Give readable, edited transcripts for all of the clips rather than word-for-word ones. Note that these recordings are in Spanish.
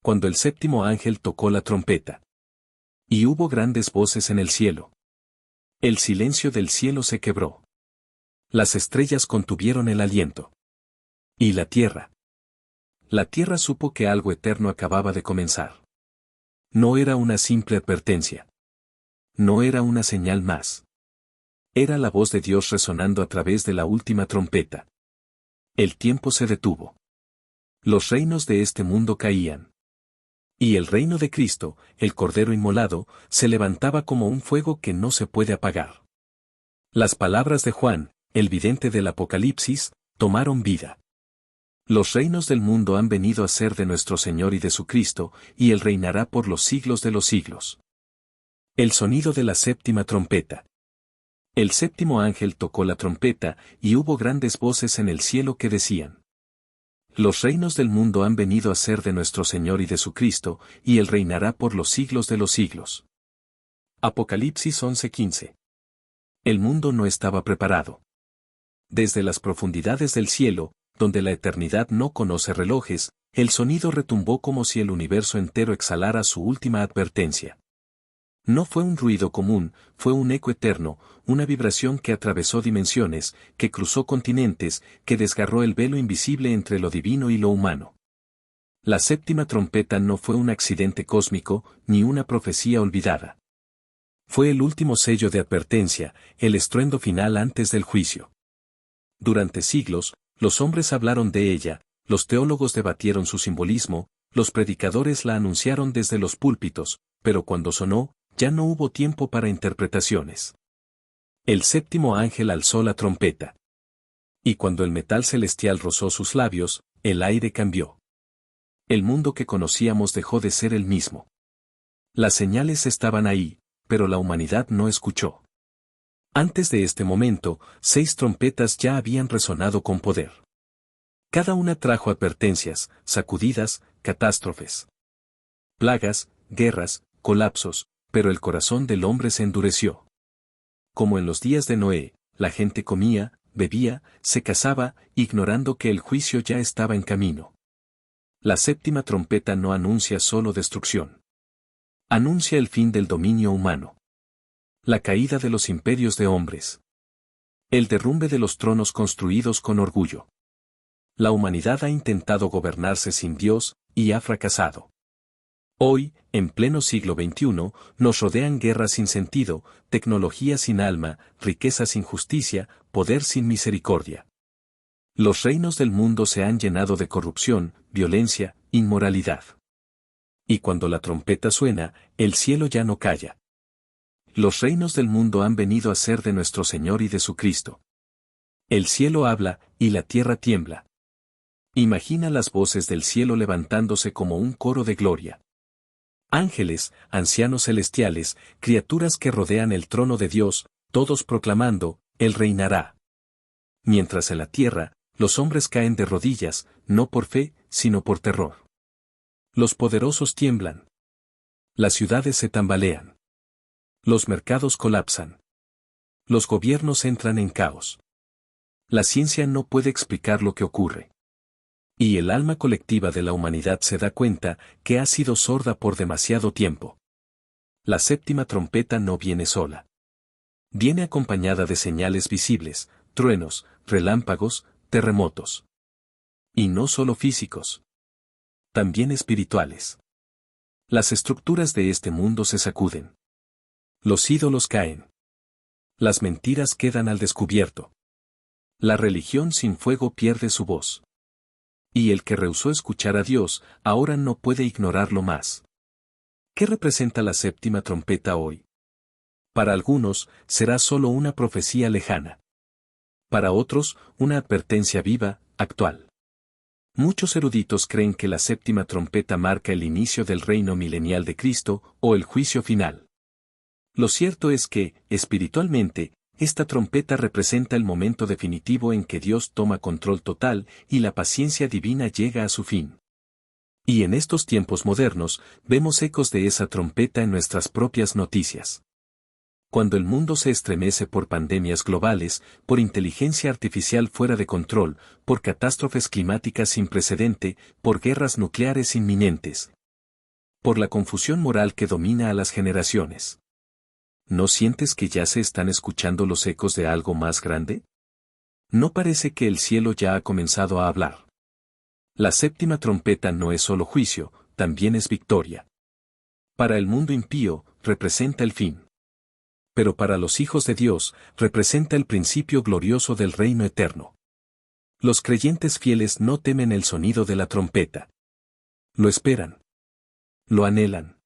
cuando el séptimo ángel tocó la trompeta. Y hubo grandes voces en el cielo. El silencio del cielo se quebró. Las estrellas contuvieron el aliento. Y la tierra. La tierra supo que algo eterno acababa de comenzar. No era una simple advertencia. No era una señal más. Era la voz de Dios resonando a través de la última trompeta. El tiempo se detuvo. Los reinos de este mundo caían. Y el reino de Cristo, el Cordero inmolado, se levantaba como un fuego que no se puede apagar. Las palabras de Juan, el vidente del Apocalipsis, tomaron vida. Los reinos del mundo han venido a ser de nuestro Señor y de su Cristo, y Él reinará por los siglos de los siglos. El sonido de la séptima trompeta. El séptimo ángel tocó la trompeta, y hubo grandes voces en el cielo que decían: Los reinos del mundo han venido a ser de nuestro Señor y de su Cristo, y Él reinará por los siglos de los siglos. Apocalipsis 11:15. El mundo no estaba preparado. Desde las profundidades del cielo, donde la eternidad no conoce relojes, el sonido retumbó como si el universo entero exhalara su última advertencia. No fue un ruido común, fue un eco eterno, una vibración que atravesó dimensiones, que cruzó continentes, que desgarró el velo invisible entre lo divino y lo humano. La séptima trompeta no fue un accidente cósmico, ni una profecía olvidada. Fue el último sello de advertencia, el estruendo final antes del juicio. Durante siglos, los hombres hablaron de ella, los teólogos debatieron su simbolismo, los predicadores la anunciaron desde los púlpitos, pero cuando sonó, ya no hubo tiempo para interpretaciones. El séptimo ángel alzó la trompeta. Y cuando el metal celestial rozó sus labios, el aire cambió. El mundo que conocíamos dejó de ser el mismo. Las señales estaban ahí, pero la humanidad no escuchó. Antes de este momento, 6 trompetas ya habían resonado con poder. Cada una trajo advertencias, sacudidas, catástrofes, plagas, guerras, colapsos, pero el corazón del hombre se endureció. Como en los días de Noé, la gente comía, bebía, se casaba, ignorando que el juicio ya estaba en camino. La séptima trompeta no anuncia solo destrucción. Anuncia el fin del dominio humano. La caída de los imperios de hombres. El derrumbe de los tronos construidos con orgullo. La humanidad ha intentado gobernarse sin Dios, y ha fracasado. Hoy, en pleno siglo XXI, nos rodean guerras sin sentido, tecnología sin alma, riqueza sin justicia, poder sin misericordia. Los reinos del mundo se han llenado de corrupción, violencia, inmoralidad. Y cuando la trompeta suena, el cielo ya no calla. Los reinos del mundo han venido a ser de nuestro Señor y de su Cristo. El cielo habla, y la tierra tiembla. Imagina las voces del cielo levantándose como un coro de gloria. Ángeles, ancianos celestiales, criaturas que rodean el trono de Dios, todos proclamando: Él reinará. Mientras en la tierra, los hombres caen de rodillas, no por fe, sino por terror. Los poderosos tiemblan. Las ciudades se tambalean. Los mercados colapsan. Los gobiernos entran en caos. La ciencia no puede explicar lo que ocurre. Y el alma colectiva de la humanidad se da cuenta que ha sido sorda por demasiado tiempo. La séptima trompeta no viene sola. Viene acompañada de señales visibles, truenos, relámpagos, terremotos. Y no solo físicos. También espirituales. Las estructuras de este mundo se sacuden. Los ídolos caen. Las mentiras quedan al descubierto. La religión sin fuego pierde su voz. Y el que rehusó escuchar a Dios, ahora no puede ignorarlo más. ¿Qué representa la séptima trompeta hoy? Para algunos, será solo una profecía lejana. Para otros, una advertencia viva, actual. Muchos eruditos creen que la séptima trompeta marca el inicio del reino milenial de Cristo, o el juicio final. Lo cierto es que, espiritualmente, esta trompeta representa el momento definitivo en que Dios toma control total y la paciencia divina llega a su fin. Y en estos tiempos modernos, vemos ecos de esa trompeta en nuestras propias noticias. Cuando el mundo se estremece por pandemias globales, por inteligencia artificial fuera de control, por catástrofes climáticas sin precedente, por guerras nucleares inminentes, Por la confusión moral que domina a las generaciones. ¿No sientes que ya se están escuchando los ecos de algo más grande? ¿No parece que el cielo ya ha comenzado a hablar? La séptima trompeta no es solo juicio, también es victoria. Para el mundo impío, representa el fin. Pero para los hijos de Dios, representa el principio glorioso del reino eterno. Los creyentes fieles no temen el sonido de la trompeta. Lo esperan. Lo anhelan.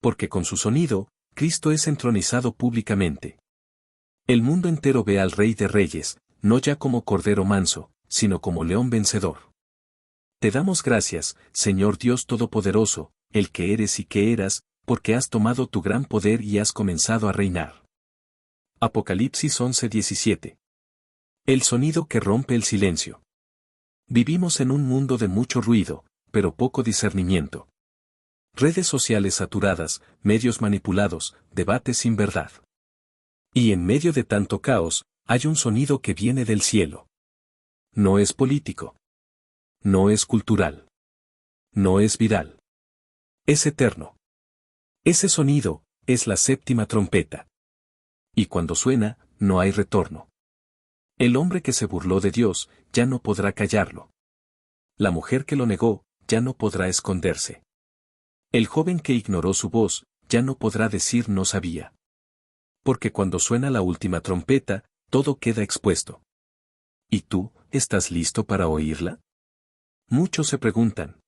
Porque con su sonido, Cristo es entronizado públicamente. El mundo entero ve al Rey de Reyes, no ya como Cordero manso, sino como León vencedor. Te damos gracias, Señor Dios Todopoderoso, el que eres y que eras, porque has tomado tu gran poder y has comenzado a reinar. Apocalipsis 11:17. El sonido que rompe el silencio. Vivimos en un mundo de mucho ruido, pero poco discernimiento. Redes sociales saturadas, medios manipulados, debates sin verdad. Y en medio de tanto caos, hay un sonido que viene del cielo. No es político. No es cultural. No es viral. Es eterno. Ese sonido, es la séptima trompeta. Y cuando suena, no hay retorno. El hombre que se burló de Dios, ya no podrá callarlo. La mujer que lo negó, ya no podrá esconderse. El joven que ignoró su voz, ya no podrá decir no sabía. Porque cuando suena la última trompeta, todo queda expuesto. ¿Y tú, estás listo para oírla? Muchos se preguntan.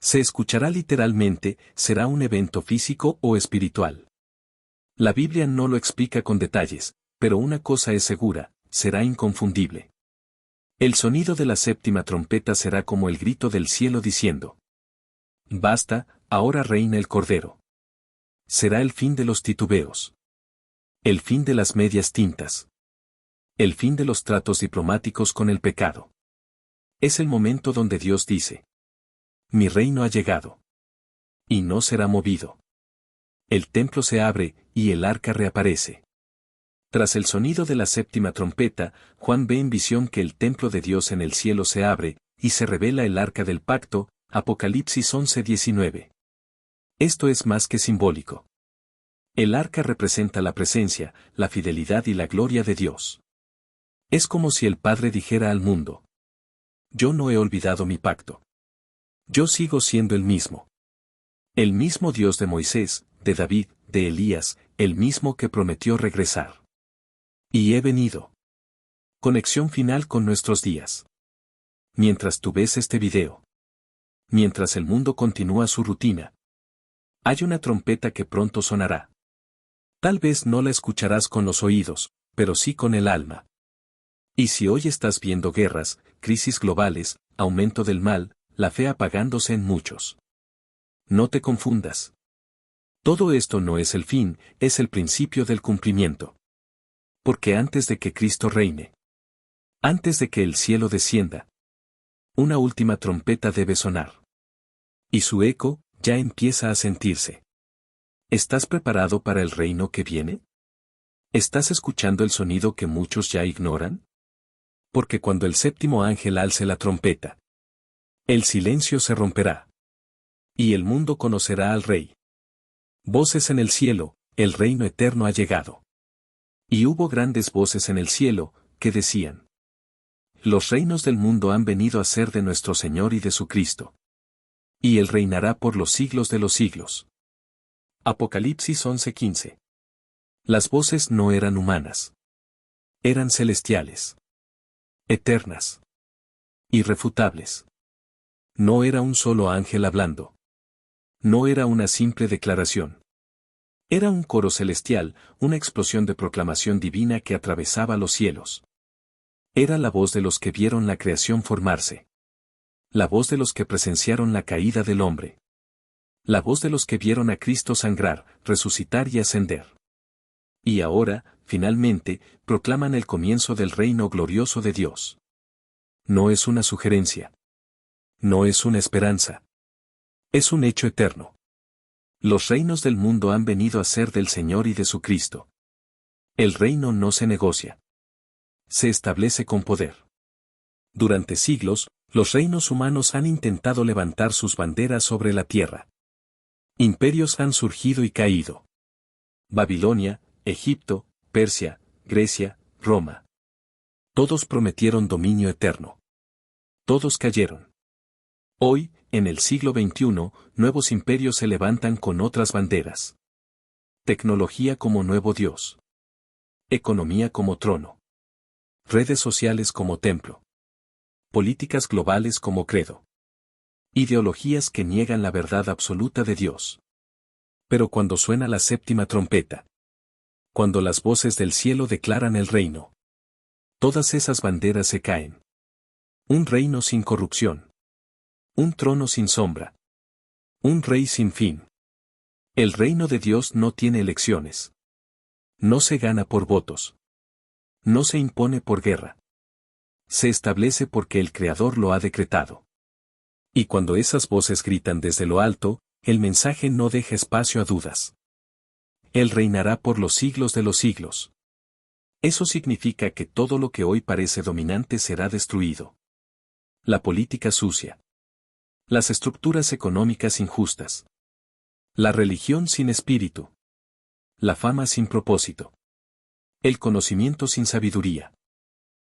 ¿Se escuchará literalmente, será un evento físico o espiritual? La Biblia no lo explica con detalles, pero una cosa es segura, será inconfundible. El sonido de la séptima trompeta será como el grito del cielo diciendo: basta, ahora reina el Cordero. Será el fin de los titubeos. El fin de las medias tintas. El fin de los tratos diplomáticos con el pecado. Es el momento donde Dios dice: mi reino ha llegado. Y no será movido. El templo se abre, y el arca reaparece. Tras el sonido de la séptima trompeta, Juan ve en visión que el templo de Dios en el cielo se abre, y se revela el arca del pacto, Apocalipsis 11:19. Esto es más que simbólico. El arca representa la presencia, la fidelidad y la gloria de Dios. Es como si el Padre dijera al mundo: yo no he olvidado mi pacto. Yo sigo siendo el mismo. El mismo Dios de Moisés, de David, de Elías, el mismo que prometió regresar. Y he venido. Conexión final con nuestros días. Mientras tú ves este video. Mientras el mundo continúa su rutina. Hay una trompeta que pronto sonará. Tal vez no la escucharás con los oídos, pero sí con el alma. Y si hoy estás viendo guerras, crisis globales, aumento del mal, la fe apagándose en muchos. No te confundas. Todo esto no es el fin, es el principio del cumplimiento. Porque antes de que Cristo reine, antes de que el cielo descienda, una última trompeta debe sonar. Y su eco, ya empieza a sentirse. ¿Estás preparado para el reino que viene? ¿Estás escuchando el sonido que muchos ya ignoran? Porque cuando el séptimo ángel alce la trompeta, el silencio se romperá. Y el mundo conocerá al Rey. Voces en el cielo, el reino eterno ha llegado. Y hubo grandes voces en el cielo, que decían: los reinos del mundo han venido a ser de nuestro Señor y de su Cristo. Y Él reinará por los siglos de los siglos. Apocalipsis 11:15. Las voces no eran humanas. Eran celestiales. Eternas. Irrefutables. No era un solo ángel hablando. No era una simple declaración. Era un coro celestial, una explosión de proclamación divina que atravesaba los cielos. Era la voz de los que vieron la creación formarse. La voz de los que presenciaron la caída del hombre. La voz de los que vieron a Cristo sangrar, resucitar y ascender. Y ahora, finalmente, proclaman el comienzo del reino glorioso de Dios. No es una sugerencia. No es una esperanza. Es un hecho eterno. Los reinos del mundo han venido a ser del Señor y de su Cristo. El reino no se negocia. Se establece con poder. Durante siglos, los reinos humanos han intentado levantar sus banderas sobre la tierra. Imperios han surgido y caído. Babilonia, Egipto, Persia, Grecia, Roma. Todos prometieron dominio eterno. Todos cayeron. Hoy, en el siglo XXI, nuevos imperios se levantan con otras banderas. Tecnología como nuevo Dios. Economía como trono. Redes sociales como templo. Políticas globales como credo. Ideologías que niegan la verdad absoluta de Dios. Pero cuando suena la séptima trompeta, cuando las voces del cielo declaran el reino, todas esas banderas se caen. Un reino sin corrupción. Un trono sin sombra. Un rey sin fin. El reino de Dios no tiene elecciones. No se gana por votos. No se impone por guerra. Se establece porque el Creador lo ha decretado. Y cuando esas voces gritan desde lo alto, el mensaje no deja espacio a dudas. Él reinará por los siglos de los siglos. Eso significa que todo lo que hoy parece dominante será destruido. La política sucia. Las estructuras económicas injustas. La religión sin espíritu. La fama sin propósito. El conocimiento sin sabiduría.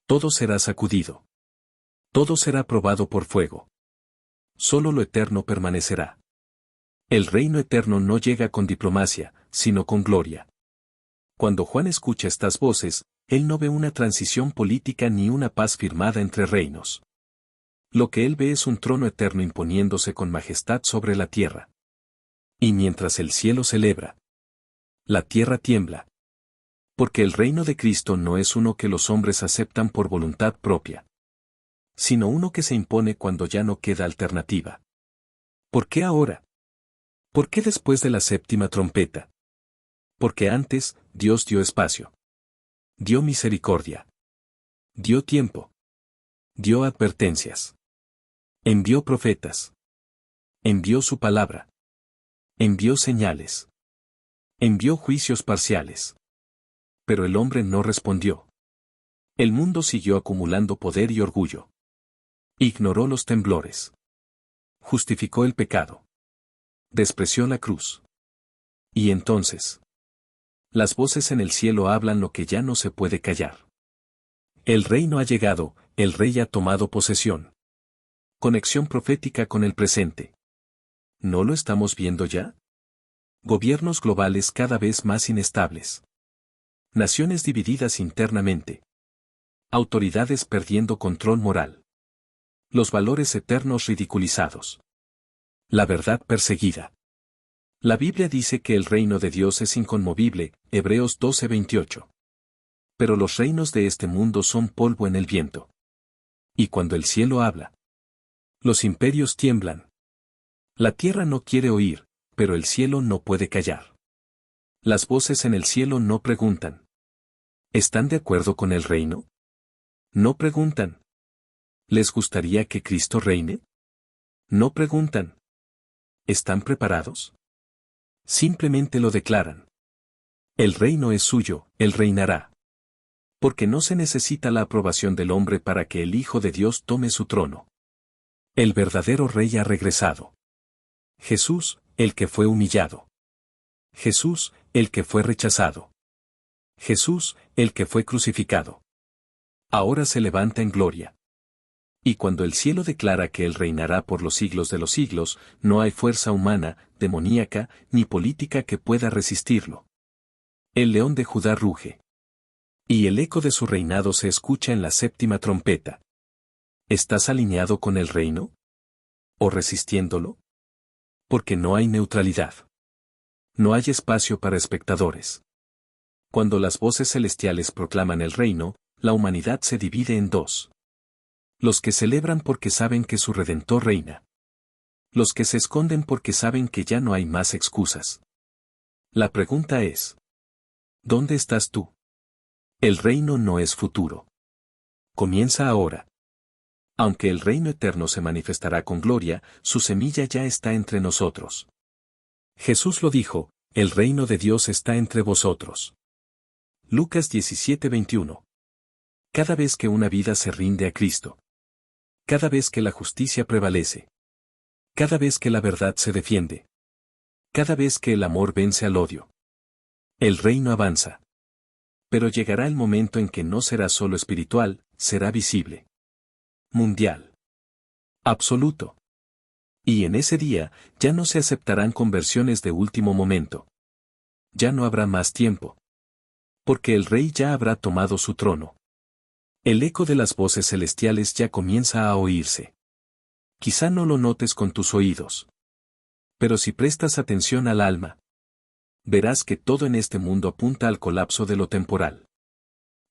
Todo será sacudido. Todo será probado por fuego. Solo lo eterno permanecerá. El reino eterno no llega con diplomacia, sino con gloria. Cuando Juan escucha estas voces, él no ve una transición política ni una paz firmada entre reinos. Lo que él ve es un trono eterno imponiéndose con majestad sobre la tierra. Y mientras el cielo celebra, la tierra tiembla. Porque el reino de Cristo no es uno que los hombres aceptan por voluntad propia, sino uno que se impone cuando ya no queda alternativa. ¿Por qué ahora? ¿Por qué después de la séptima trompeta? Porque antes, Dios dio espacio. Dio misericordia. Dio tiempo. Dio advertencias. Envió profetas. Envió su palabra. Envió señales. Envió juicios parciales. Pero el hombre no respondió. El mundo siguió acumulando poder y orgullo. Ignoró los temblores. Justificó el pecado. Despreció la cruz. Y entonces, las voces en el cielo hablan lo que ya no se puede callar. El reino ha llegado, el rey ha tomado posesión. Conexión profética con el presente. ¿No lo estamos viendo ya? Gobiernos globales cada vez más inestables. Naciones divididas internamente. Autoridades perdiendo control moral. Los valores eternos ridiculizados. La verdad perseguida. La Biblia dice que el reino de Dios es inconmovible, Hebreos 12:28. Pero los reinos de este mundo son polvo en el viento. Y cuando el cielo habla, los imperios tiemblan. La tierra no quiere oír, pero el cielo no puede callar. Las voces en el cielo no preguntan. ¿Están de acuerdo con el reino? No preguntan. ¿Les gustaría que Cristo reine? No preguntan. ¿Están preparados? Simplemente lo declaran. El reino es suyo, él reinará. Porque no se necesita la aprobación del hombre para que el Hijo de Dios tome su trono. El verdadero rey ha regresado. Jesús, el que fue humillado. Jesús, el que fue rechazado. Jesús, el que fue crucificado. Ahora se levanta en gloria. Y cuando el cielo declara que él reinará por los siglos de los siglos, no hay fuerza humana, demoníaca, ni política que pueda resistirlo. El león de Judá ruge. Y el eco de su reinado se escucha en la séptima trompeta. ¿Estás alineado con el reino? ¿O resistiéndolo? Porque no hay neutralidad. No hay espacio para espectadores. Cuando las voces celestiales proclaman el reino, la humanidad se divide en dos. Los que celebran porque saben que su Redentor reina. Los que se esconden porque saben que ya no hay más excusas. La pregunta es: ¿dónde estás tú? El reino no es futuro. Comienza ahora. Aunque el reino eterno se manifestará con gloria, su semilla ya está entre nosotros. Jesús lo dijo: el reino de Dios está entre vosotros. Lucas 17:21. Cada vez que una vida se rinde a Cristo. Cada vez que la justicia prevalece. Cada vez que la verdad se defiende. Cada vez que el amor vence al odio, el reino avanza. Pero llegará el momento en que no será solo espiritual, será visible. Mundial. Absoluto. Y en ese día, ya no se aceptarán conversiones de último momento. Ya no habrá más tiempo. Porque el Rey ya habrá tomado su trono. El eco de las voces celestiales ya comienza a oírse. Quizá no lo notes con tus oídos. Pero si prestas atención al alma, verás que todo en este mundo apunta al colapso de lo temporal.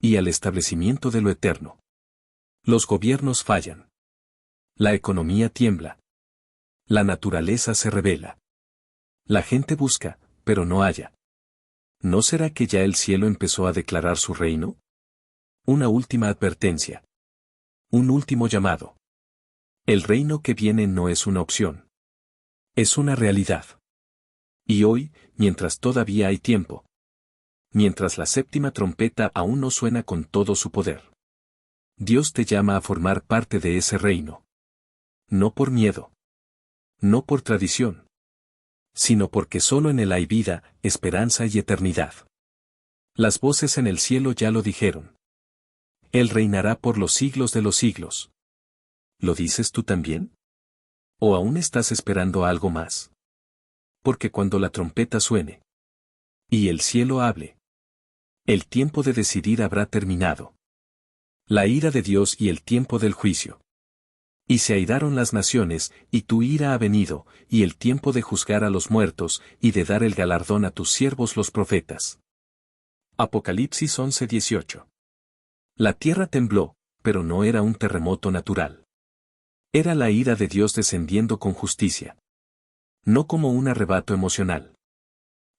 Y al establecimiento de lo eterno. Los gobiernos fallan. La economía tiembla. La naturaleza se revela. La gente busca, pero no halla. ¿No será que ya el cielo empezó a declarar su reino? Una última advertencia. Un último llamado. El reino que viene no es una opción. Es una realidad. Y hoy, mientras todavía hay tiempo. Mientras la séptima trompeta aún no suena con todo su poder. Dios te llama a formar parte de ese reino. No por miedo. No por tradición. Sino porque solo en él hay vida, esperanza y eternidad. Las voces en el cielo ya lo dijeron. Él reinará por los siglos de los siglos. ¿Lo dices tú también? ¿O aún estás esperando algo más? Porque cuando la trompeta suene y el cielo hable, el tiempo de decidir habrá terminado. La ira de Dios y el tiempo del juicio. Y se airaron las naciones, y tu ira ha venido, y el tiempo de juzgar a los muertos, y de dar el galardón a tus siervos los profetas. Apocalipsis 11:18. La tierra tembló, pero no era un terremoto natural. Era la ira de Dios descendiendo con justicia. No como un arrebato emocional,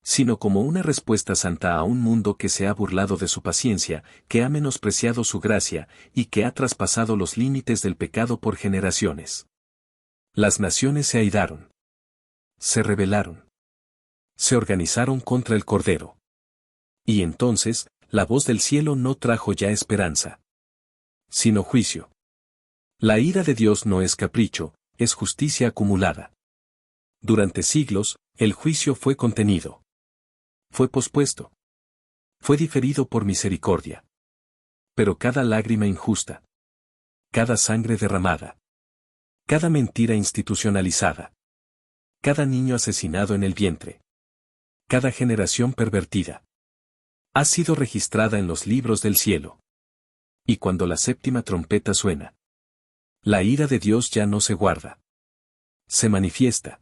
sino como una respuesta santa a un mundo que se ha burlado de su paciencia, que ha menospreciado su gracia, y que ha traspasado los límites del pecado por generaciones. Las naciones se airaron. Se rebelaron. Se organizaron contra el Cordero. Y entonces, la voz del cielo no trajo ya esperanza, sino juicio. La ira de Dios no es capricho, es justicia acumulada. Durante siglos, el juicio fue contenido. Fue pospuesto. Fue diferido por misericordia. Pero cada lágrima injusta, cada sangre derramada, cada mentira institucionalizada, cada niño asesinado en el vientre, cada generación pervertida, ha sido registrada en los libros del cielo. Y cuando la séptima trompeta suena, la ira de Dios ya no se guarda. Se manifiesta.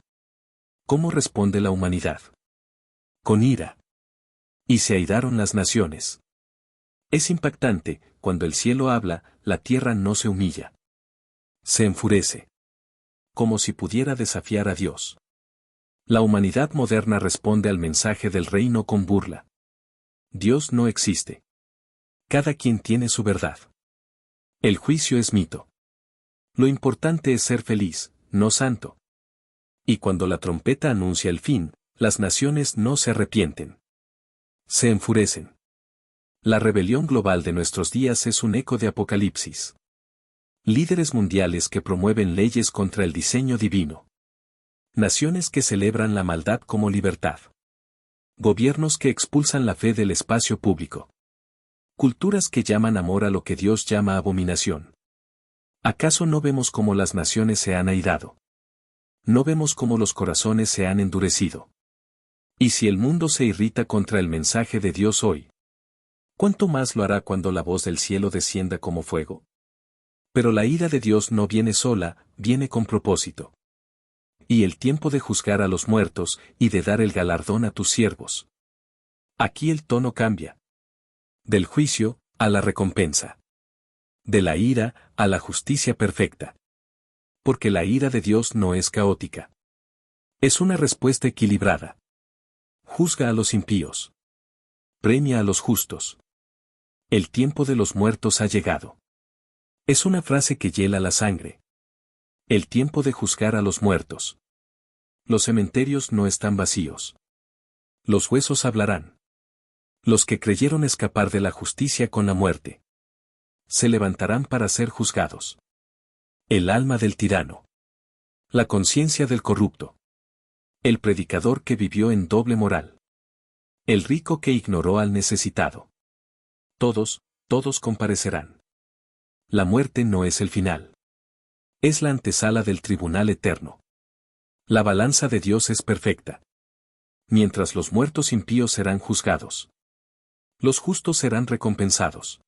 ¿Cómo responde la humanidad? Con ira. Y se airaron las naciones. Es impactante, cuando el cielo habla, la tierra no se humilla. Se enfurece. Como si pudiera desafiar a Dios. La humanidad moderna responde al mensaje del reino con burla. Dios no existe. Cada quien tiene su verdad. El juicio es mito. Lo importante es ser feliz, no santo. Y cuando la trompeta anuncia el fin, las naciones no se arrepienten. Se enfurecen. La rebelión global de nuestros días es un eco de Apocalipsis. Líderes mundiales que promueven leyes contra el diseño divino. Naciones que celebran la maldad como libertad. Gobiernos que expulsan la fe del espacio público. Culturas que llaman amor a lo que Dios llama abominación. ¿Acaso no vemos cómo las naciones se han airado? ¿No vemos cómo los corazones se han endurecido? ¿Y si el mundo se irrita contra el mensaje de Dios hoy? ¿Cuánto más lo hará cuando la voz del cielo descienda como fuego? Pero la ira de Dios no viene sola, viene con propósito. Y el tiempo de juzgar a los muertos, y de dar el galardón a tus siervos. Aquí el tono cambia. Del juicio, a la recompensa. De la ira, a la justicia perfecta. Porque la ira de Dios no es caótica. Es una respuesta equilibrada. Juzga a los impíos. Premia a los justos. El tiempo de los muertos ha llegado. Es una frase que hiela la sangre. El tiempo de juzgar a los muertos. Los cementerios no están vacíos. Los huesos hablarán. Los que creyeron escapar de la justicia con la muerte. Se levantarán para ser juzgados. El alma del tirano. La conciencia del corrupto. El predicador que vivió en doble moral. El rico que ignoró al necesitado. Todos comparecerán. La muerte no es el final. Es la antesala del tribunal eterno. La balanza de Dios es perfecta. Mientras los muertos impíos serán juzgados. Los justos serán recompensados.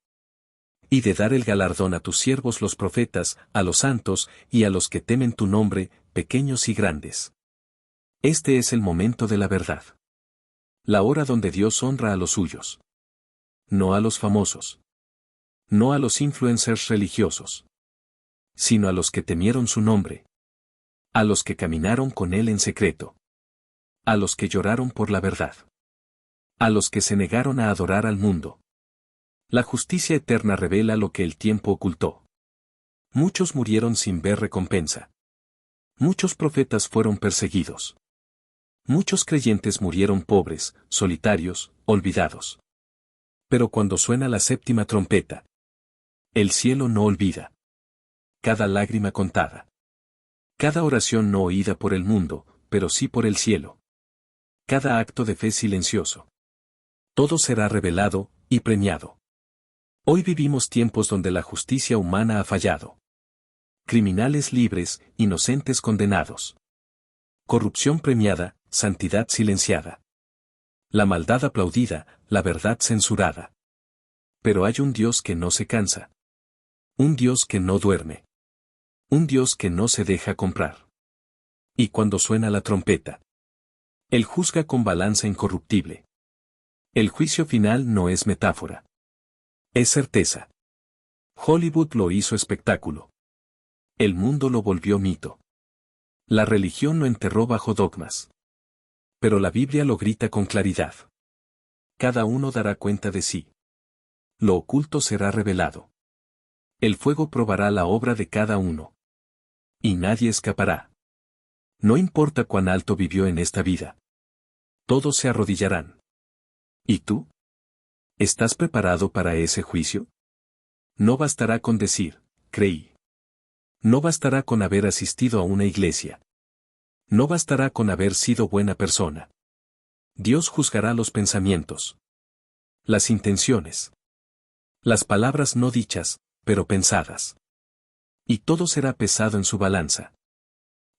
Y de dar el galardón a tus siervos los profetas, a los santos, y a los que temen tu nombre, pequeños y grandes. Este es el momento de la verdad. La hora donde Dios honra a los suyos. No a los famosos. No a los influencers religiosos. Sino a los que temieron su nombre. A los que caminaron con él en secreto. A los que lloraron por la verdad. A los que se negaron a adorar al mundo. La justicia eterna revela lo que el tiempo ocultó. Muchos murieron sin ver recompensa. Muchos profetas fueron perseguidos. Muchos creyentes murieron pobres, solitarios, olvidados. Pero cuando suena la séptima trompeta, el cielo no olvida. Cada lágrima contada. Cada oración no oída por el mundo, pero sí por el cielo. Cada acto de fe silencioso. Todo será revelado y premiado. Hoy vivimos tiempos donde la justicia humana ha fallado. Criminales libres, inocentes condenados. Corrupción premiada, santidad silenciada. La maldad aplaudida, la verdad censurada. Pero hay un Dios que no se cansa. Un Dios que no duerme. Un Dios que no se deja comprar. Y cuando suena la trompeta, Él juzga con balanza incorruptible. El juicio final no es metáfora. Es certeza. Hollywood lo hizo espectáculo. El mundo lo volvió mito. La religión lo enterró bajo dogmas. Pero la Biblia lo grita con claridad. Cada uno dará cuenta de sí. Lo oculto será revelado. El fuego probará la obra de cada uno. Y nadie escapará. No importa cuán alto vivió en esta vida. Todos se arrodillarán. ¿Y tú? ¿Estás preparado para ese juicio? No bastará con decir, creí. No bastará con haber asistido a una iglesia. No bastará con haber sido buena persona. Dios juzgará los pensamientos. Las intenciones. Las palabras no dichas, pero pensadas. Y todo será pesado en su balanza.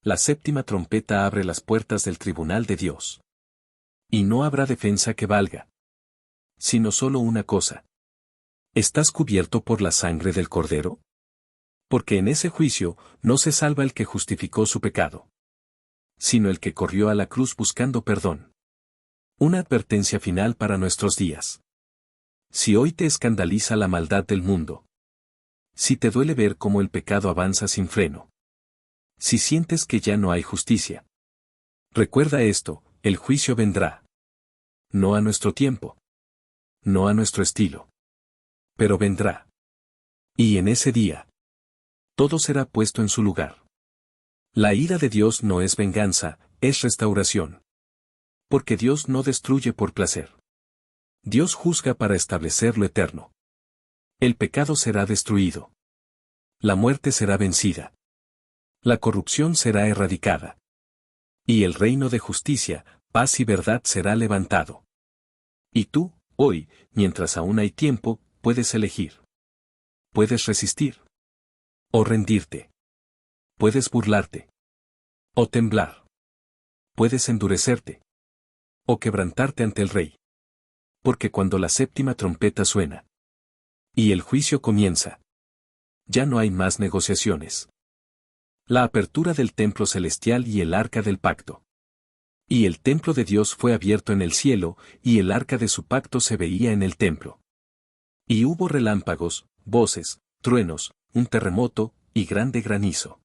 La séptima trompeta abre las puertas del tribunal de Dios. Y no habrá defensa que valga. Sino solo una cosa. ¿Estás cubierto por la sangre del Cordero? Porque en ese juicio no se salva el que justificó su pecado, sino el que corrió a la cruz buscando perdón. Una advertencia final para nuestros días. Si hoy te escandaliza la maldad del mundo, si te duele ver cómo el pecado avanza sin freno, si sientes que ya no hay justicia, recuerda esto, el juicio vendrá. No a nuestro tiempo. No a nuestro estilo. Pero vendrá. Y en ese día, todo será puesto en su lugar. La ira de Dios no es venganza, es restauración. Porque Dios no destruye por placer. Dios juzga para establecer lo eterno. El pecado será destruido. La muerte será vencida. La corrupción será erradicada. Y el reino de justicia, paz y verdad será levantado. Y tú, hoy, mientras aún hay tiempo, puedes elegir. Puedes resistir. O rendirte. Puedes burlarte. O temblar. Puedes endurecerte. O quebrantarte ante el Rey. Porque cuando la séptima trompeta suena y el juicio comienza, ya no hay más negociaciones. La apertura del templo celestial y el arca del pacto. Y el templo de Dios fue abierto en el cielo, y el arca de su pacto se veía en el templo. Y hubo relámpagos, voces, truenos, un terremoto, y grande granizo.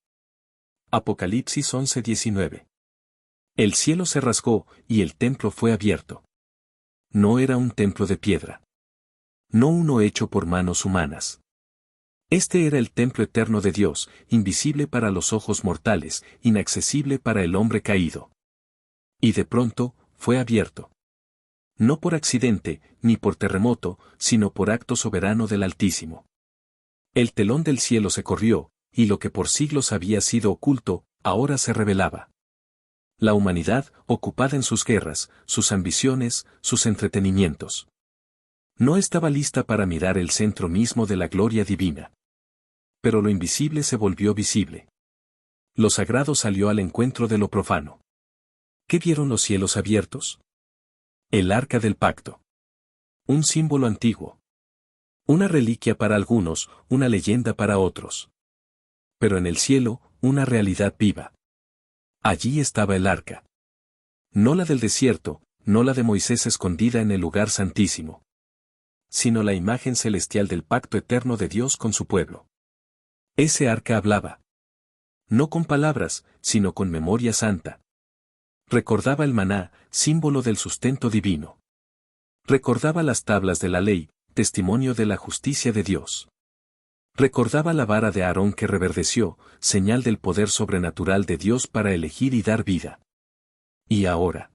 Apocalipsis 11:19. El cielo se rasgó, y el templo fue abierto. No era un templo de piedra. No uno hecho por manos humanas. Este era el templo eterno de Dios, invisible para los ojos mortales, inaccesible para el hombre caído. Y de pronto, fue abierto. No por accidente, ni por terremoto, sino por acto soberano del Altísimo. El telón del cielo se corrió, y lo que por siglos había sido oculto, ahora se revelaba. La humanidad, ocupada en sus guerras, sus ambiciones, sus entretenimientos. No estaba lista para mirar el centro mismo de la gloria divina. Pero lo invisible se volvió visible. Lo sagrado salió al encuentro de lo profano. ¿Qué vieron los cielos abiertos? El arca del pacto. Un símbolo antiguo. Una reliquia para algunos, una leyenda para otros. Pero en el cielo, una realidad viva. Allí estaba el arca. No la del desierto, no la de Moisés escondida en el lugar santísimo, sino la imagen celestial del pacto eterno de Dios con su pueblo. Ese arca hablaba. No con palabras, sino con memoria santa. Recordaba el maná, símbolo del sustento divino. Recordaba las tablas de la ley, testimonio de la justicia de Dios. Recordaba la vara de Aarón que reverdeció, señal del poder sobrenatural de Dios para elegir y dar vida. Y ahora.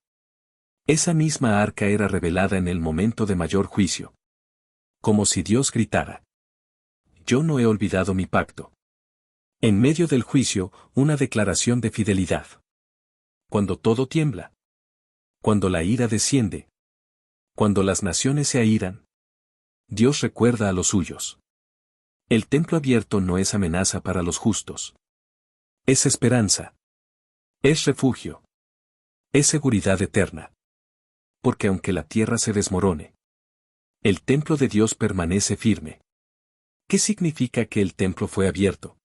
Esa misma arca era revelada en el momento de mayor juicio. Como si Dios gritara. Yo no he olvidado mi pacto. En medio del juicio, una declaración de fidelidad. Cuando todo tiembla. Cuando la ira desciende. Cuando las naciones se airan. Dios recuerda a los suyos. El templo abierto no es amenaza para los justos. Es esperanza. Es refugio. Es seguridad eterna. Porque aunque la tierra se desmorone, el templo de Dios permanece firme. ¿Qué significa que el templo fue abierto?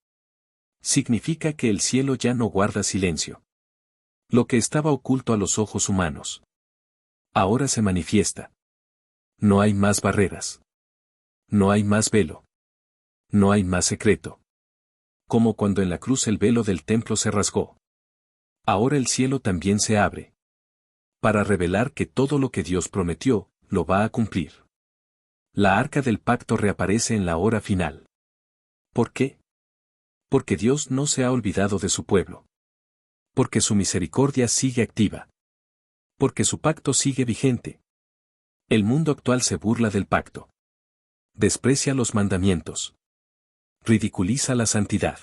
Significa que el cielo ya no guarda silencio. Lo que estaba oculto a los ojos humanos. Ahora se manifiesta. No hay más barreras. No hay más velo. No hay más secreto. Como cuando en la cruz el velo del templo se rasgó. Ahora el cielo también se abre. Para revelar que todo lo que Dios prometió, lo va a cumplir. La arca del pacto reaparece en la hora final. ¿Por qué? Porque Dios no se ha olvidado de su pueblo. Porque su misericordia sigue activa. Porque su pacto sigue vigente. El mundo actual se burla del pacto. Desprecia los mandamientos. Ridiculiza la santidad.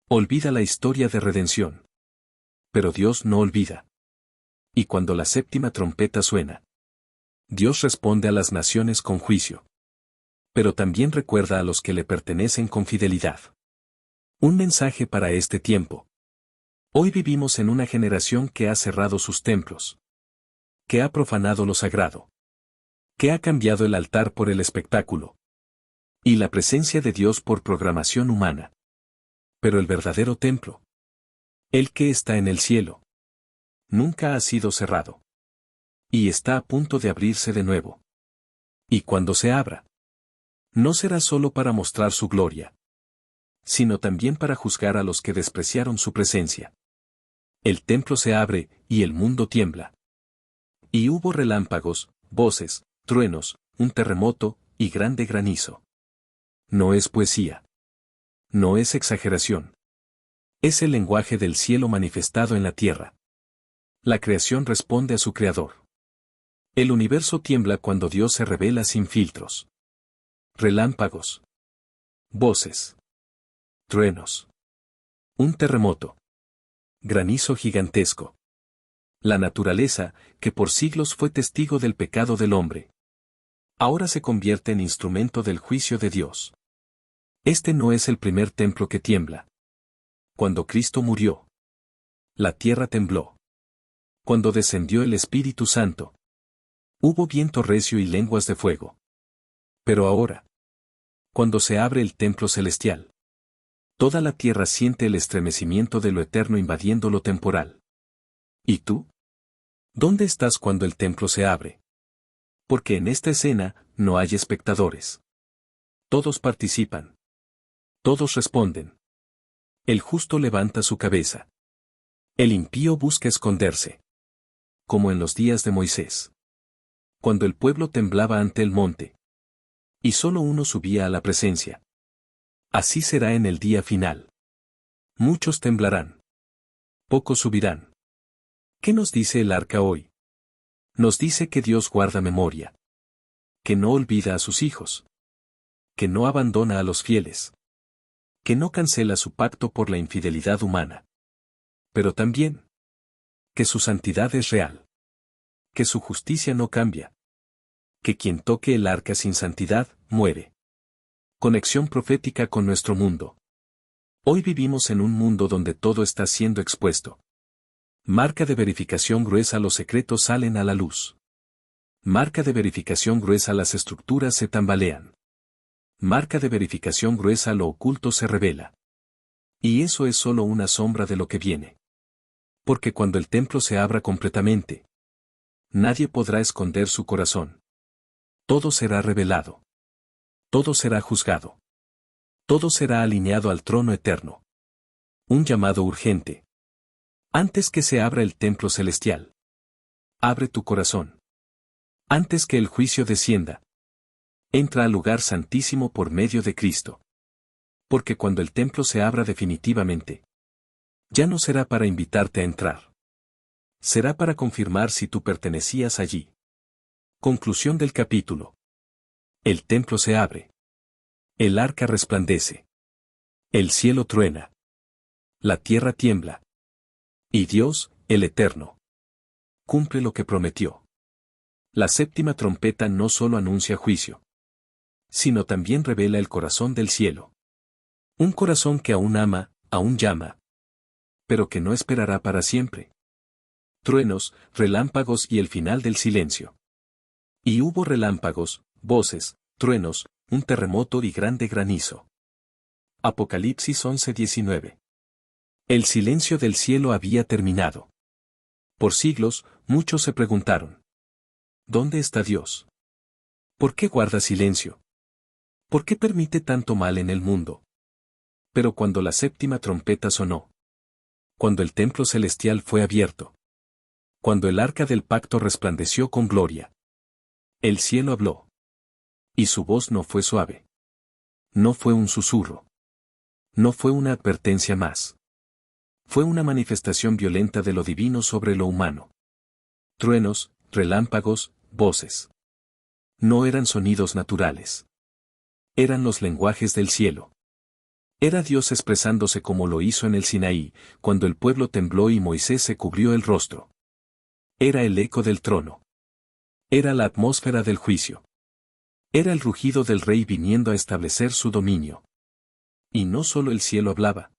Olvida la historia de redención. Pero Dios no olvida. Y cuando la séptima trompeta suena, Dios responde a las naciones con juicio. Pero también recuerda a los que le pertenecen con fidelidad. Un mensaje para este tiempo. Hoy vivimos en una generación que ha cerrado sus templos. Que ha profanado lo sagrado. Que ha cambiado el altar por el espectáculo. Y la presencia de Dios por programación humana. Pero el verdadero templo, el que está en el cielo, nunca ha sido cerrado. Y está a punto de abrirse de nuevo. Y cuando se abra, no será solo para mostrar su gloria, sino también para juzgar a los que despreciaron su presencia. El templo se abre, y el mundo tiembla. Y hubo relámpagos, voces, truenos, un terremoto, y grande granizo. No es poesía. No es exageración. Es el lenguaje del cielo manifestado en la tierra. La creación responde a su creador. El universo tiembla cuando Dios se revela sin filtros. Relámpagos. Voces. Truenos. Un terremoto. Granizo gigantesco. La naturaleza, que por siglos fue testigo del pecado del hombre, ahora se convierte en instrumento del juicio de Dios. Este no es el primer templo que tiembla. Cuando Cristo murió, la tierra tembló. Cuando descendió el Espíritu Santo, hubo viento recio y lenguas de fuego. Pero ahora, cuando se abre el templo celestial, toda la tierra siente el estremecimiento de lo eterno invadiendo lo temporal. ¿Y tú? ¿Dónde estás cuando el templo se abre? Porque en esta escena no hay espectadores. Todos participan. Todos responden. El justo levanta su cabeza. El impío busca esconderse. Como en los días de Moisés. Cuando el pueblo temblaba ante el monte. Y solo uno subía a la presencia. Así será en el día final. Muchos temblarán. Pocos subirán. ¿Qué nos dice el arca hoy? Nos dice que Dios guarda memoria. Que no olvida a sus hijos. Que no abandona a los fieles. Que no cancela su pacto por la infidelidad humana. Pero también Que su santidad es real. Que su justicia no cambia. Que quien toque el arca sin santidad, muere. Conexión profética con nuestro mundo. Hoy vivimos en un mundo donde todo está siendo expuesto. Marca de verificación gruesa: los secretos salen a la luz. Marca de verificación gruesa: las estructuras se tambalean. Marca de verificación gruesa: lo oculto se revela. Y eso es solo una sombra de lo que viene. Porque cuando el templo se abra completamente, nadie podrá esconder su corazón. Todo será revelado. Todo será juzgado. Todo será alineado al trono eterno. Un llamado urgente. Antes que se abra el templo celestial. Abre tu corazón. Antes que el juicio descienda. Entra al lugar santísimo por medio de Cristo. Porque cuando el templo se abra definitivamente, ya no será para invitarte a entrar. Será para confirmar si tú pertenecías allí. Conclusión del capítulo. El templo se abre. El arca resplandece. El cielo truena. La tierra tiembla. Y Dios, el Eterno, cumple lo que prometió. La séptima trompeta no solo anuncia juicio, sino también revela el corazón del cielo. Un corazón que aún ama, aún llama, pero que no esperará para siempre. Truenos, relámpagos y el final del silencio. Y hubo relámpagos, voces, truenos, un terremoto y grande granizo. Apocalipsis 11:19. El silencio del cielo había terminado. Por siglos, muchos se preguntaron: ¿dónde está Dios? ¿Por qué guarda silencio? ¿Por qué permite tanto mal en el mundo? Pero cuando la séptima trompeta sonó, cuando el templo celestial fue abierto, cuando el arca del pacto resplandeció con gloria, el cielo habló. Y su voz no fue suave. No fue un susurro. No fue una advertencia más. Fue una manifestación violenta de lo divino sobre lo humano. Truenos, relámpagos, voces. No eran sonidos naturales. Eran los lenguajes del cielo. Era Dios expresándose como lo hizo en el Sinaí, cuando el pueblo tembló y Moisés se cubrió el rostro. Era el eco del trono. Era la atmósfera del juicio. Era el rugido del rey viniendo a establecer su dominio. Y no solo el cielo hablaba.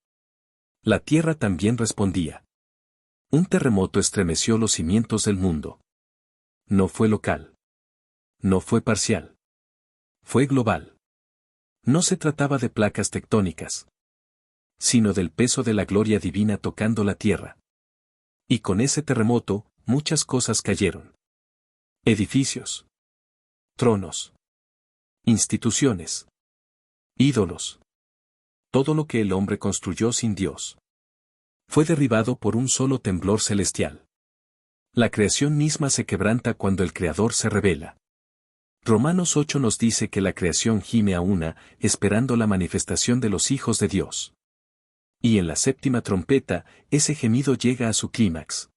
La tierra también respondía. Un terremoto estremeció los cimientos del mundo. No fue local. No fue parcial. Fue global. No se trataba de placas tectónicas, sino del peso de la gloria divina tocando la tierra. Y con ese terremoto, muchas cosas cayeron. Edificios. Tronos. Instituciones. Ídolos. Todo lo que el hombre construyó sin Dios fue derribado por un solo temblor celestial. La creación misma se quebranta cuando el Creador se revela. Romanos 8 nos dice que la creación gime a una, esperando la manifestación de los hijos de Dios. Y en la séptima trompeta, ese gemido llega a su clímax.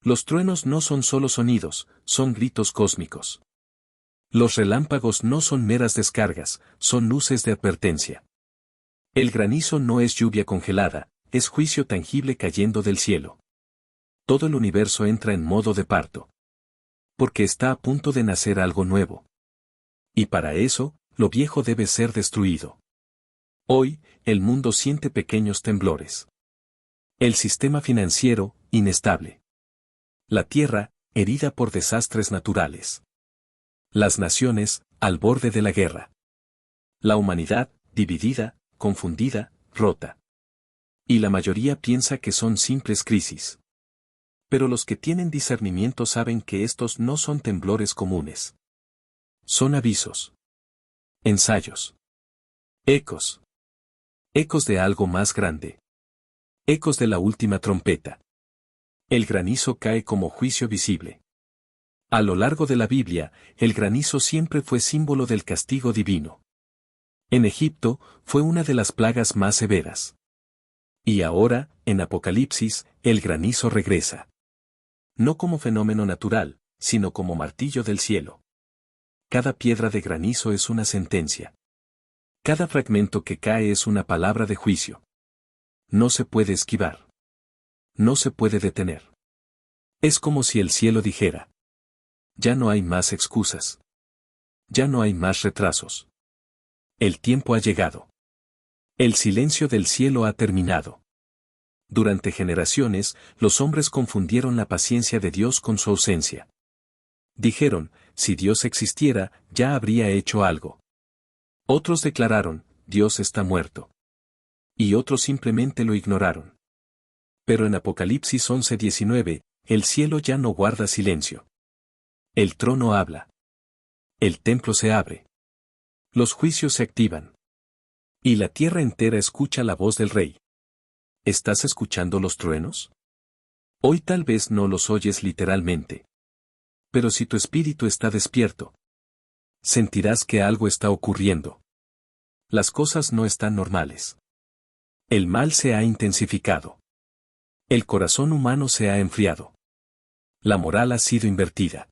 Los truenos no son solo sonidos, son gritos cósmicos. Los relámpagos no son meras descargas, son luces de advertencia. El granizo no es lluvia congelada, es juicio tangible cayendo del cielo. Todo el universo entra en modo de parto. Porque está a punto de nacer algo nuevo. Y para eso, lo viejo debe ser destruido. Hoy, el mundo siente pequeños temblores. El sistema financiero, inestable. La tierra, herida por desastres naturales. Las naciones, al borde de la guerra. La humanidad, dividida, confundida, rota. Y la mayoría piensa que son simples crisis. Pero los que tienen discernimiento saben que estos no son temblores comunes. Son avisos. Ensayos. Ecos. Ecos de algo más grande. Ecos de la última trompeta. El granizo cae como juicio visible. A lo largo de la Biblia, el granizo siempre fue símbolo del castigo divino. En Egipto, fue una de las plagas más severas. Y ahora, en Apocalipsis, el granizo regresa. No como fenómeno natural, sino como martillo del cielo. Cada piedra de granizo es una sentencia. Cada fragmento que cae es una palabra de juicio. No se puede esquivar. No se puede detener. Es como si el cielo dijera: ya no hay más excusas. Ya no hay más retrasos. El tiempo ha llegado. El silencio del cielo ha terminado. Durante generaciones, los hombres confundieron la paciencia de Dios con su ausencia. Dijeron: si Dios existiera, ya habría hecho algo. Otros declararon: Dios está muerto. Y otros simplemente lo ignoraron. Pero en Apocalipsis 11:19, el cielo ya no guarda silencio. El trono habla. El templo se abre. Los juicios se activan. Y la tierra entera escucha la voz del Rey. ¿Estás escuchando los truenos? Hoy tal vez no los oyes literalmente. Pero si tu espíritu está despierto, sentirás que algo está ocurriendo. Las cosas no están normales. El mal se ha intensificado. El corazón humano se ha enfriado. La moral ha sido invertida.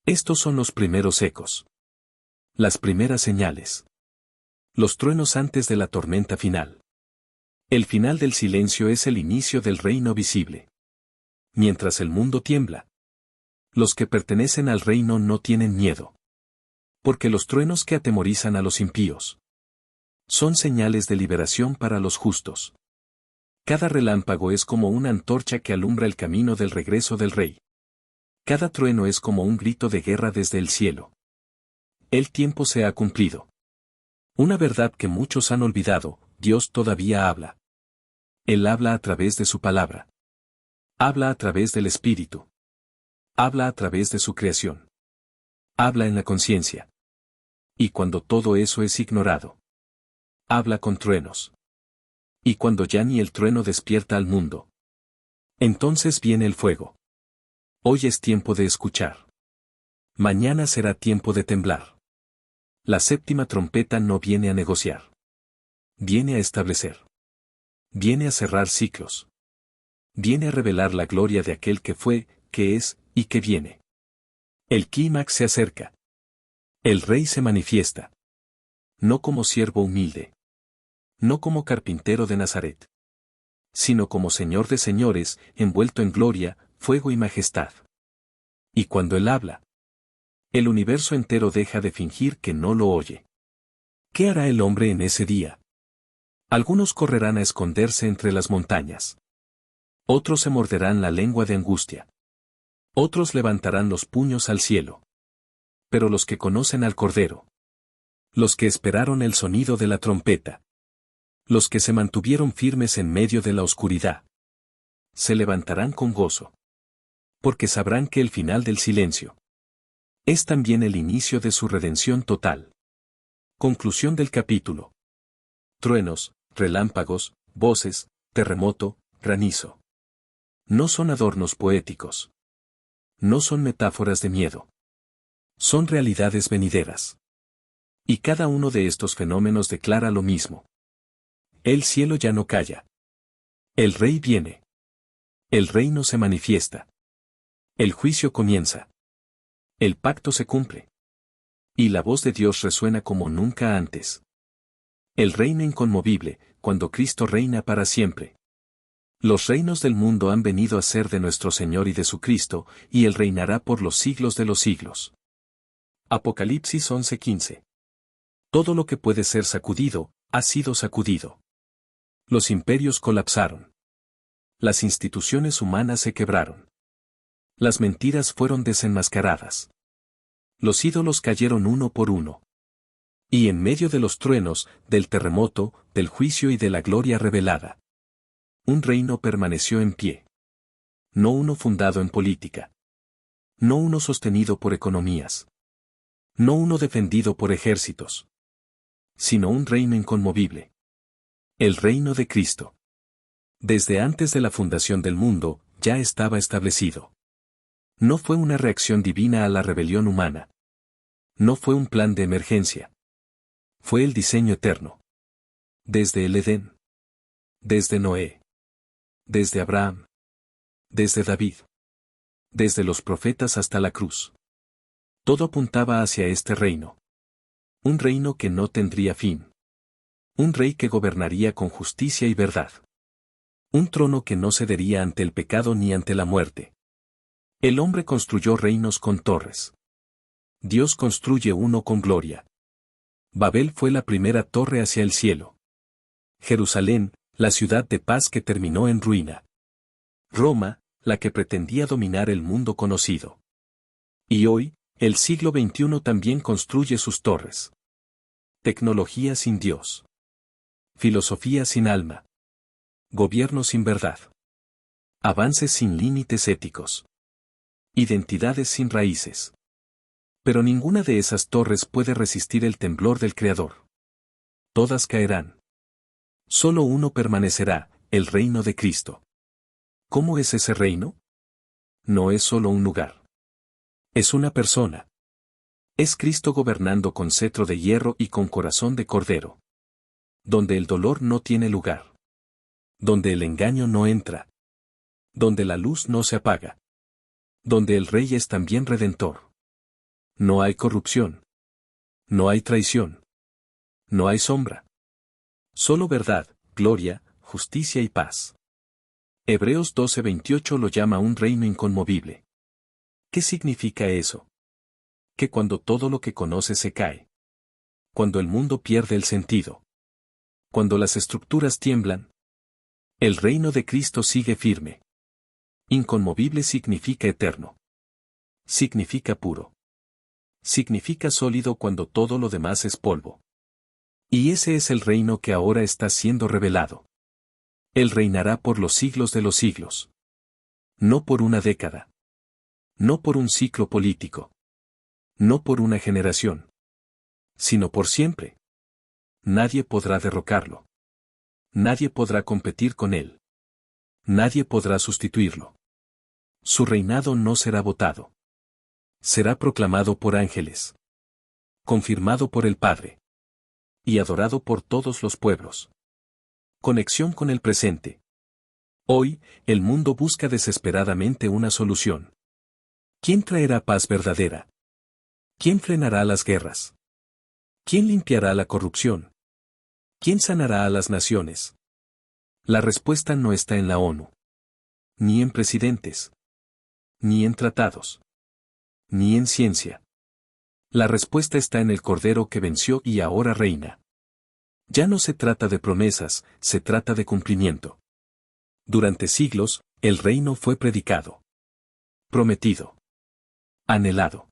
Estos son los primeros ecos. Las primeras señales. Los truenos antes de la tormenta final. El final del silencio es el inicio del reino visible. Mientras el mundo tiembla, los que pertenecen al reino no tienen miedo. Porque los truenos que atemorizan a los impíos son señales de liberación para los justos. Cada relámpago es como una antorcha que alumbra el camino del regreso del Rey. Cada trueno es como un grito de guerra desde el cielo. El tiempo se ha cumplido. Una verdad que muchos han olvidado: Dios todavía habla. Él habla a través de su palabra. Habla a través del Espíritu. Habla a través de su creación. Habla en la conciencia. Y cuando todo eso es ignorado, habla con truenos. Y cuando ya ni el trueno despierta al mundo, entonces viene el fuego. Hoy es tiempo de escuchar. Mañana será tiempo de temblar. La séptima trompeta no viene a negociar. Viene a establecer. Viene a cerrar ciclos. Viene a revelar la gloria de aquel que fue, que es, y que viene. El clímax se acerca. El Rey se manifiesta. No como siervo humilde. No como carpintero de Nazaret. Sino como Señor de señores, envuelto en gloria, fuego y majestad. Y cuando Él habla, el universo entero deja de fingir que no lo oye. ¿Qué hará el hombre en ese día? Algunos correrán a esconderse entre las montañas. Otros se morderán la lengua de angustia. Otros levantarán los puños al cielo. Pero los que conocen al Cordero, los que esperaron el sonido de la trompeta, los que se mantuvieron firmes en medio de la oscuridad, se levantarán con gozo. Porque sabrán que el final del silencio es también el inicio de su redención total. Conclusión del capítulo. Truenos, relámpagos, voces, terremoto, granizo. No son adornos poéticos. No son metáforas de miedo. Son realidades venideras. Y cada uno de estos fenómenos declara lo mismo. El cielo ya no calla. El Rey viene. El reino se manifiesta. El juicio comienza. El pacto se cumple. Y la voz de Dios resuena como nunca antes. El reino inconmovible, cuando Cristo reina para siempre. Los reinos del mundo han venido a ser de nuestro Señor y de su Cristo, y Él reinará por los siglos de los siglos. Apocalipsis 11:15. Todo lo que puede ser sacudido, ha sido sacudido. Los imperios colapsaron. Las instituciones humanas se quebraron. Las mentiras fueron desenmascaradas. Los ídolos cayeron uno por uno. Y en medio de los truenos, del terremoto, del juicio y de la gloria revelada, un reino permaneció en pie. No uno fundado en política. No uno sostenido por economías. No uno defendido por ejércitos. Sino un reino inconmovible. El reino de Cristo. Desde antes de la fundación del mundo, ya estaba establecido. No fue una reacción divina a la rebelión humana. No fue un plan de emergencia. Fue el diseño eterno. Desde el Edén. Desde Noé. Desde Abraham. Desde David. Desde los profetas hasta la cruz. Todo apuntaba hacia este reino. Un reino que no tendría fin. Un rey que gobernaría con justicia y verdad. Un trono que no cedería ante el pecado ni ante la muerte. El hombre construyó reinos con torres. Dios construye uno con gloria. Babel fue la primera torre hacia el cielo. Jerusalén, la ciudad de paz que terminó en ruina. Roma, la que pretendía dominar el mundo conocido. Y hoy, el siglo XXI también construye sus torres. Tecnología sin Dios. Filosofía sin alma. Gobierno sin verdad. Avances sin límites éticos. Identidades sin raíces. Pero ninguna de esas torres puede resistir el temblor del Creador. Todas caerán. Solo uno permanecerá, el reino de Cristo. ¿Cómo es ese reino? No es solo un lugar. Es una persona. Es Cristo gobernando con cetro de hierro y con corazón de cordero. Donde el dolor no tiene lugar. Donde el engaño no entra. Donde la luz no se apaga. Donde el Rey es también redentor. No hay corrupción. No hay traición. No hay sombra. Solo verdad, gloria, justicia y paz. Hebreos 12:28 lo llama un reino inconmovible. ¿Qué significa eso? Que cuando todo lo que conoce se cae. Cuando el mundo pierde el sentido. Cuando las estructuras tiemblan. El reino de Cristo sigue firme. Inconmovible significa eterno. Significa puro. Significa sólido cuando todo lo demás es polvo. Y ese es el reino que ahora está siendo revelado. Él reinará por los siglos de los siglos. No por una década. No por un ciclo político. No por una generación. Sino por siempre. Nadie podrá derrocarlo. Nadie podrá competir con él. Nadie podrá sustituirlo. Su reinado no será votado. Será proclamado por ángeles. Confirmado por el Padre. Y adorado por todos los pueblos. Conexión con el presente. Hoy, el mundo busca desesperadamente una solución. ¿Quién traerá paz verdadera? ¿Quién frenará las guerras? ¿Quién limpiará la corrupción? ¿Quién sanará a las naciones? La respuesta no está en la ONU. Ni en presidentes. Ni en tratados. Ni en ciencia. La respuesta está en el Cordero que venció y ahora reina. Ya no se trata de promesas, se trata de cumplimiento. Durante siglos, el reino fue predicado. Prometido. Anhelado.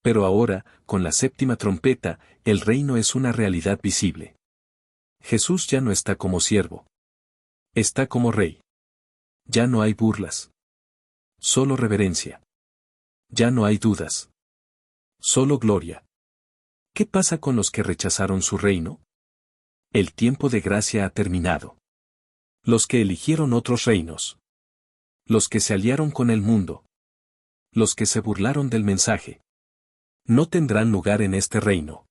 Pero ahora, con la séptima trompeta, el reino es una realidad visible. Jesús ya no está como siervo. Está como rey. Ya no hay burlas. Solo reverencia. Ya no hay dudas. Solo gloria. ¿Qué pasa con los que rechazaron su reino? El tiempo de gracia ha terminado. Los que eligieron otros reinos. Los que se aliaron con el mundo. Los que se burlaron del mensaje. No tendrán lugar en este reino.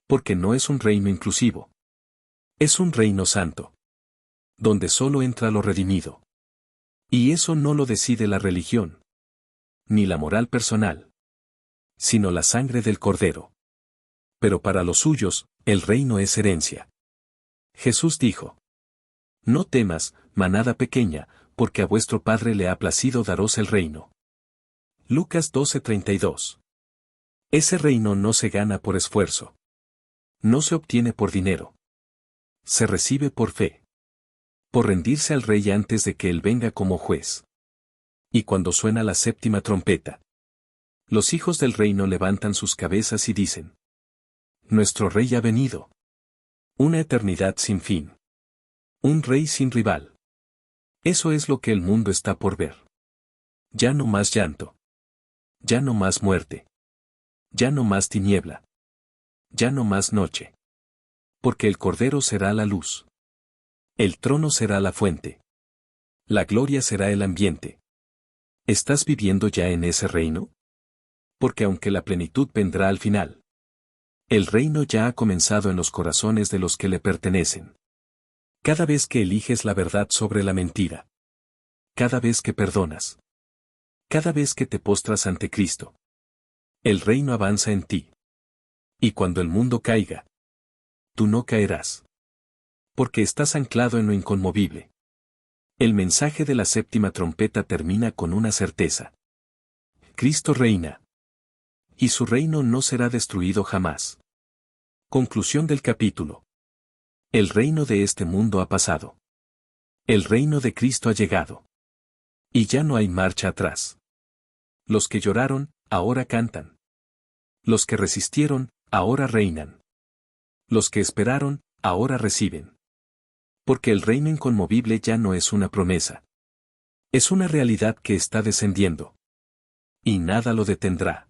Porque no es un reino inclusivo. Es un reino santo. Donde solo entra lo redimido. Y eso no lo decide la religión. Ni la moral personal. Sino la sangre del Cordero. Pero para los suyos, el reino es herencia. Jesús dijo: No temas, manada pequeña, porque a vuestro Padre le ha placido daros el reino. Lucas 12:32. Ese reino no se gana por esfuerzo. No se obtiene por dinero. Se recibe por fe. Por rendirse al Rey antes de que Él venga como juez. Y cuando suena la séptima trompeta, los hijos del reino levantan sus cabezas y dicen: Nuestro Rey ha venido. Una eternidad sin fin. Un Rey sin rival. Eso es lo que el mundo está por ver. Ya no más llanto. Ya no más muerte. Ya no más tiniebla. Ya no más noche. Porque el Cordero será la luz. El trono será la fuente. La gloria será el ambiente. ¿Estás viviendo ya en ese reino? Porque aunque la plenitud vendrá al final, el reino ya ha comenzado en los corazones de los que le pertenecen. Cada vez que eliges la verdad sobre la mentira. Cada vez que perdonas. Cada vez que te postras ante Cristo. El reino avanza en ti. Y cuando el mundo caiga, tú no caerás. Porque estás anclado en lo inconmovible. El mensaje de la séptima trompeta termina con una certeza. Cristo reina. Y su reino no será destruido jamás. Conclusión del capítulo. El reino de este mundo ha pasado. El reino de Cristo ha llegado. Y ya no hay marcha atrás. Los que lloraron, ahora cantan. Los que resistieron, ahora reinan. Los que esperaron, ahora reciben. Porque el reino inconmovible ya no es una promesa. Es una realidad que está descendiendo. Y nada lo detendrá.